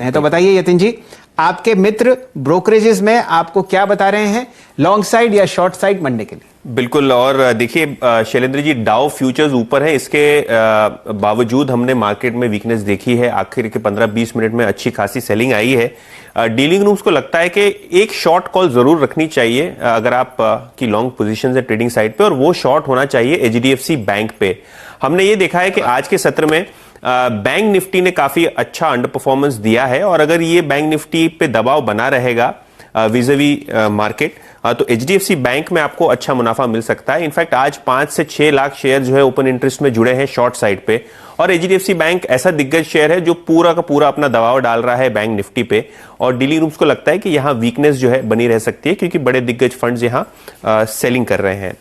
करते हैं। तो बताइए यतिन जी, आपके मित्र ब्रोकरेजेस में आपको क्या बता रहे हैं, लॉन्ग साइड या शॉर्ट साइड मंडे के लिए? बिल्कुल, और देखिए शैलेंद्र जी, डाउ फ्यूचर्स ऊपर है, इसके बावजूद हमने मार्केट में वीकनेस देखी है। आखिर के 15-20 मिनट में अच्छी खासी सेलिंग आई है। डीलिंग रूम्स को लगता है कि एक शॉर्ट कॉल जरूर रखनी चाहिए अगर आप की लॉन्ग पोजीशन है ट्रेडिंग साइड पे, और वो शॉर्ट होना चाहिए एचडीएफसी बैंक पे। हमने ये देखा है कि आज के सत्र में बैंक निफ्टी ने काफी अच्छा अंडर परफॉर्मेंस दिया है, और अगर ये बैंक निफ्टी पे दबाव बना रहेगा विज़ावी मार्केट, तो एचडीएफसी बैंक में आपको अच्छा मुनाफा मिल सकता है। इनफैक्ट आज 5 से 6 लाख शेयर जो है ओपन इंटरेस्ट में जुड़े हैं शॉर्ट साइड पे, और एचडीएफसी बैंक ऐसा दिग्गज शेयर है जो पूरा का पूरा अपना दबाव डाल रहा है बैंक निफ्टी पे, और डीलिंग रूम्स को लगता है कि यहां वीकनेस जो है बनी रह सकती है, क्योंकि बड़े दिग्गज फंड्स यहां सेलिंग कर रहे हैं।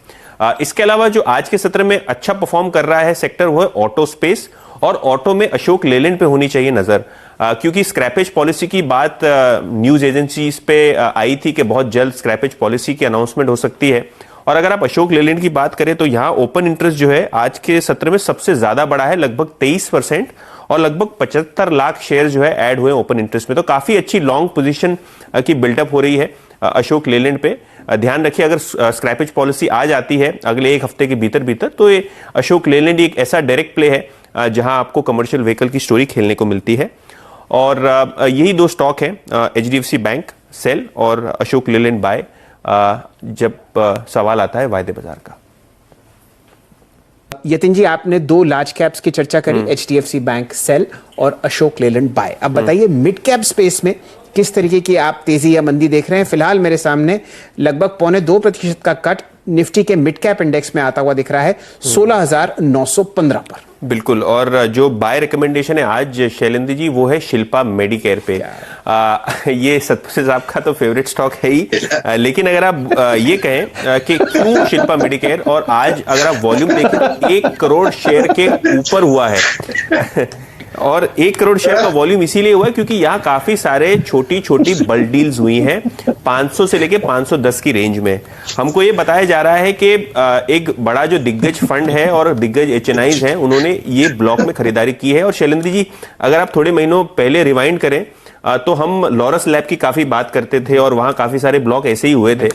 इसके अलावा जो आज के सत्र में अच्छा परफॉर्म कर रहा है सेक्टर, वो है ऑटो स्पेस, और ऑटो में अशोक लेलैंड पे होनी चाहिए नजर, क्योंकि स्क्रैपेज पॉलिसी की बात न्यूज एजेंसीज पे आई थी कि बहुत जल्द स्क्रैपेज पॉलिसी की अनाउंसमेंट हो सकती है। और अगर आप अशोक लेलैंड की बात करें तो यहां ओपन इंटरेस्ट जो है आज के सत्र में सबसे ज्यादा बढ़ा है, लगभग 23%, और लगभग 75 लाख शेयर जो है ऐड हुए ओपन इंटरेस्ट में। तो काफी अच्छी लॉन्ग पोजीशन की बिल्डअप हो रही है अशोक लेलैंड पे। ध्यान रखिए, अगर स्क्रैपेज पॉलिसी आ जाती है अगले एक हफ्ते के भीतर भीतर, तो ये अशोक लेलैंड एक ऐसा डायरेक्ट प्ले है जहां आपको कमर्शियल व्हीकल की स्टोरी खेलने को मिलती है। और यही दो स्टॉक हैं, एचडीएफसी बैंक सेल और अशोक लेलैंड बाय, जब सवाल आता है वायदे बाजार का। यतिन जी, आपने 2 लार्ज कैप्स की चर्चा करी, एचडीएफसी बैंक सेल और अशोक लेलैंड बाय। अब बताइए मिड कैप स्पेस में किस तरीके की आप तेजी या मंदी देख रहे हैं? फिलहाल मेरे सामने लगभग 0.25% का कट निफ्टी के मिड कैप इंडेक्स में आता हुआ दिख रहा है 16,915 पर। बिल्कुल, और जो बाय रिकमेंडेशन है आज शैलेंद्र जी, वो है शिल्पा मेडिकेयर पे। ये सत्य साहब का तो फेवरेट स्टॉक है ही, लेकिन अगर आप ये कहें कि क्यों शिल्पा मेडिकेयर, और आज अगर आप वॉल्यूम देखें तो 1 करोड़ शेयर के ऊपर हुआ है और 1 करोड़ शेयर का वॉल्यूम इसीलिए हुआ है क्योंकि यहां काफी सारे छोटी छोटी बल्क डील्स हुई हैं 500 से लेके 510 की रेंज में। हमको ये बताया जा रहा है कि एक बड़ा जो दिग्गज फंड है और दिग्गज एचएनआईज हैं, उन्होंने ये ब्लॉक में खरीदारी की है। और शैलेंद्र जी, अगर आप थोड़े महीनों पहले रिवाइंड करें तो हम लॉरस लैब की काफी बात करते थे और वहां काफी सारे ब्लॉक ऐसे ही हुए थे।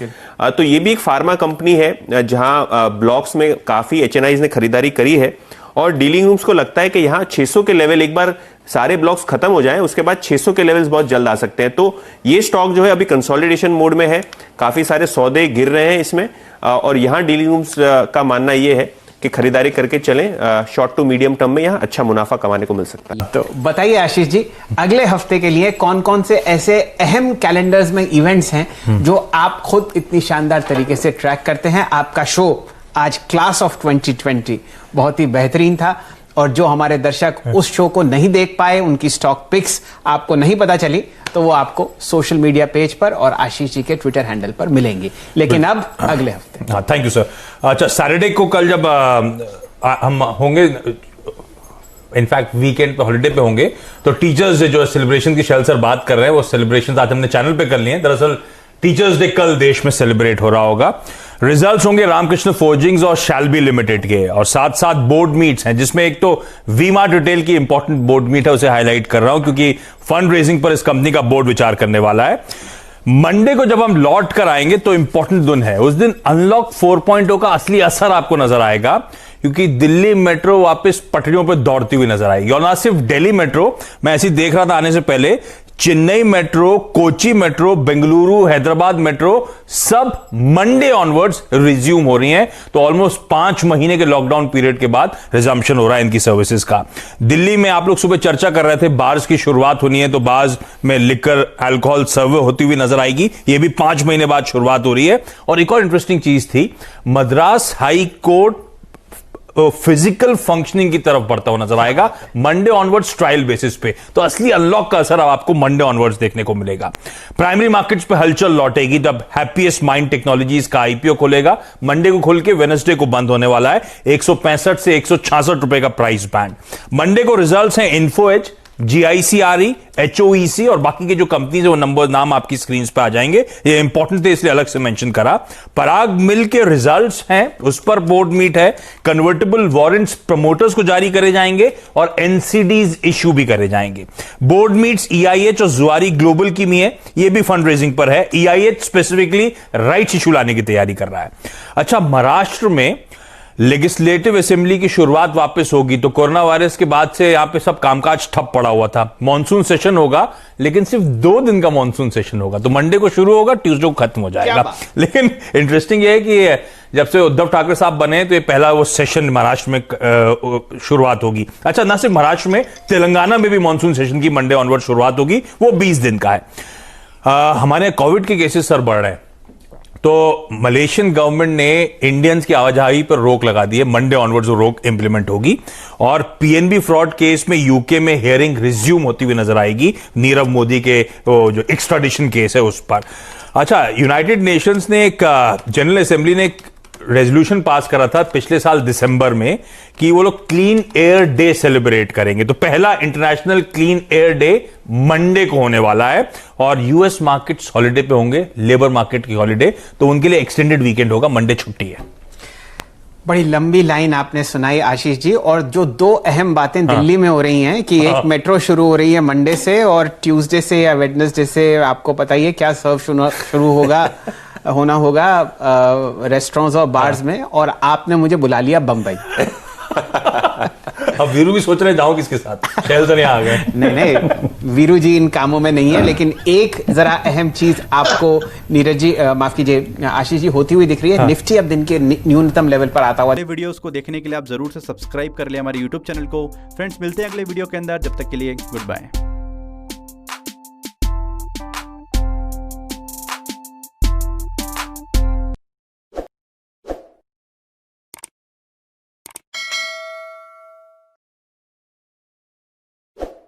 तो ये भी एक फार्मा कंपनी है जहां ब्लॉक्स में काफी एचएनआईज ने खरीदारी करी है, और डीलिंग रूम्स को लगता है कि यहां 600 के लेवल, एक बार सारे ब्लॉक्स खत्म हो जाएं उसके बाद 600 के लेवल्स बहुत जल्द आ सकते हैं। तो ये स्टॉक जो है अभी कंसोलिडेशन मोड में है, काफी सारे सौदे गिर रहे हैं इसमें, और यहां डीलिंग रूम्स का मानना यह है कि खरीदारी करके चलें, शॉर्ट टू मीडियम टर्म में यहां अच्छा मुनाफा कमाने को मिल सकता है। तो बताइए आशीष जी, अगले हफ्ते के लिए कौन कौन से ऐसे अहम कैलेंडर्स में इवेंट्स हैं जो आप खुद इतनी शानदार तरीके से ट्रैक करते हैं? आपका शो आज क्लास ऑफ 2020 बहुत ही बेहतरीन था, और जो हमारे दर्शक उस शो को नहीं देख पाए, उनकी स्टॉक पिक्स आपको नहीं पता चली, तो वो आपको सोशल मीडिया पेज पर और आशीष जी के ट्विटर हैंडल पर मिलेंगी। लेकिन अब अगले हफ्ते। हाँ, थैंक यू सर। अच्छा, सैटरडे को कल जब हम होंगे, इनफैक्ट वीकेंड पे हॉलिडे पे होंगे, तो टीचर्स डे जो सेलिब्रेशन की शैल सर बात कर रहे हैं, वो सेलिब्रेशन आज हमने चैनल पे कर लिए हैं। दरअसल टीचर्स डे कल देश में सेलिब्रेट हो रहा होगा। रिजल्ट्स होंगे रामकृष्ण फोर्जिंग्स और शैल्बी लिमिटेड के, और साथ साथ बोर्ड मीट्स हैं, जिसमें एक तो वी-मार्ट रिटेल की इंपॉर्टेंट बोर्ड मीट है, उसे हाईलाइट कर रहा हूं क्योंकि फंड रेजिंग पर इस कंपनी का बोर्ड विचार करने वाला है। मंडे को जब हम लौट कर आएंगे तो इंपॉर्टेंट दिन है, उस दिन अनलॉक 4.0 का असली असर आपको नजर आएगा, क्योंकि दिल्ली मेट्रो वापस पटरियों पर दौड़ती हुई नजर आएगी। और ना सिर्फ दिल्ली मेट्रो, मैं ऐसी देख रहा था आने से पहले, Chennai metro, Kochi metro, Bengaluru, Hyderabad metro, सब मंडे ऑनवर्ड्स रिज्यूम हो रही हैं। तो ऑलमोस्ट 5 महीने के लॉकडाउन पीरियड के बाद रिजम्पशन हो रहा है इनकी सर्विसेज का। दिल्ली में आप लोग सुबह चर्चा कर रहे थे, बार्स की शुरुआत होनी है, तो बार्स में लिकर अल्कोहल सर्वे होती हुई नजर आएगी। ये भी 5 महीने बाद शुरुआत हो रही है। और एक और इंटरेस्टिंग चीज थी, Madras high court physical functioning की तरफ बढ़ता हुआ नजर आएगा मंडे ऑनवर्ड्स ट्रायल बेसिस पे। तो असली अनलॉक का असर अब आपको मंडे ऑनवर्ड्स देखने को मिलेगा। प्राइमरी मार्केट्स पे हलचल लौटेगी जब हैप्पीएस्ट माइंड टेक्नोलॉजीज का आईपीओ खुलेगा। मंडे को खुल के वेडनेसडे को बंद होने वाला है। 165 से 166 रुपए का प्राइस बैंड। मंडे को रिजल्ट्स हैं इन्फो एज, GICRE, HOEC और बाकी के जो कंपनीज है वो नंबर नाम आपकी स्क्रीन पे आ जाएंगे। ये इंपॉर्टेंट थे इसलिए अलग से मेंशन करा। पराग मिल के रिजल्ट्स हैं, उस पर बोर्ड मीट है। कन्वर्टेबल वारंट्स प्रमोटर्स को जारी करे जाएंगे और NCDs इश्यू भी करे जाएंगे। बोर्ड मीट्स EIH और जुआरी ग्लोबल की भी है, ये भी फंड रेजिंग पर है। EIH स्पेसिफिकली राइट्स इश्यू लाने की तैयारी कर रहा है। अच्छा, महाराष्ट्र में लेजिस्लेटिव असेंबली की शुरुआत वापस होगी। तो कोरोना वायरस के बाद से यहां पे सब कामकाज ठप पड़ा हुआ था। मॉनसून सेशन होगा, लेकिन सिर्फ 2 दिन का मॉनसून सेशन होगा। तो मंडे को शुरू होगा, ट्यूसडे को खत्म हो जाएगा। लेकिन इंटरेस्टिंग ये है कि जब से उद्धव ठाकरे साहब बने तो ये पहला वो सेशन महाराष्ट्र में शुरुआत होगी। अच्छा, ना सिर्फ महाराष्ट्र में, तेलंगाना में भी मॉनसून सेशन की मंडे ऑनवर्ड शुरुआत होगी, वो 20 दिन का है। हमारे कोविड के केसेस सर बढ़ रहे हैं, तो मलेशियन गवर्नमेंट ने इंडियंस की आवाजाही पर रोक लगा दी है। मंडे ऑनवर्ड्स वो रोक इंप्लीमेंट होगी। और PNB फ्रॉड केस में यूके में हियरिंग रिज्यूम होती हुई नजर आएगी, नीरव मोदी के जो एक्स्ट्राडिशन केस है उस पर। अच्छा, यूनाइटेड नेशंस ने एक जनरल असेंबली ने एक रेजोल्यूशन पास करा था पिछले साल दिसंबर में कि वो लोग क्लीन एयर डे सेलिब्रेट करेंगे। तो पहला international clean air day Monday को होने वाला है। और US मार्केट्स हॉलिडे पे होंगे, लेबर मार्केट की हॉलिडे, तो उनके लिए एक्सटेंडेड वीकेंड होगा, मंडे छुट्टी है। बड़ी लंबी लाइन आपने सुनाई आशीष जी, और जो 2 अहम बातें दिल्ली में हो रही हैं कि एक मेट्रो शुरू हो रही है मंडे से, और ट्यूसडे से या वेडनेसडे से आपको पता ही है क्या सर्व शुरू होगा रेस्टोरेंट्स और बार्स में, और आपने मुझे बुला लिया बंबई। अब वीरू भी सोच रहे जाओ किसके साथ, शैल तो नहीं आ गए। नहीं, वीरू जी इन कामों में नहीं है, लेकिन एक जरा अहम चीज आपको नीरज जी, माफ कीजिए आशीष जी, होती हुई दिख रही है। निफ्टी अब दिन के न्यूनतम लेवल पर आता हुआ। वीडियोस को देखने के लिए आप जरूर से सब्सक्राइब कर ले हमारे YouTube चैनल को। फ्रेंड्स, मिलते हैं अगले वीडियो के अंदर, जब तक के लिए गुड बाय।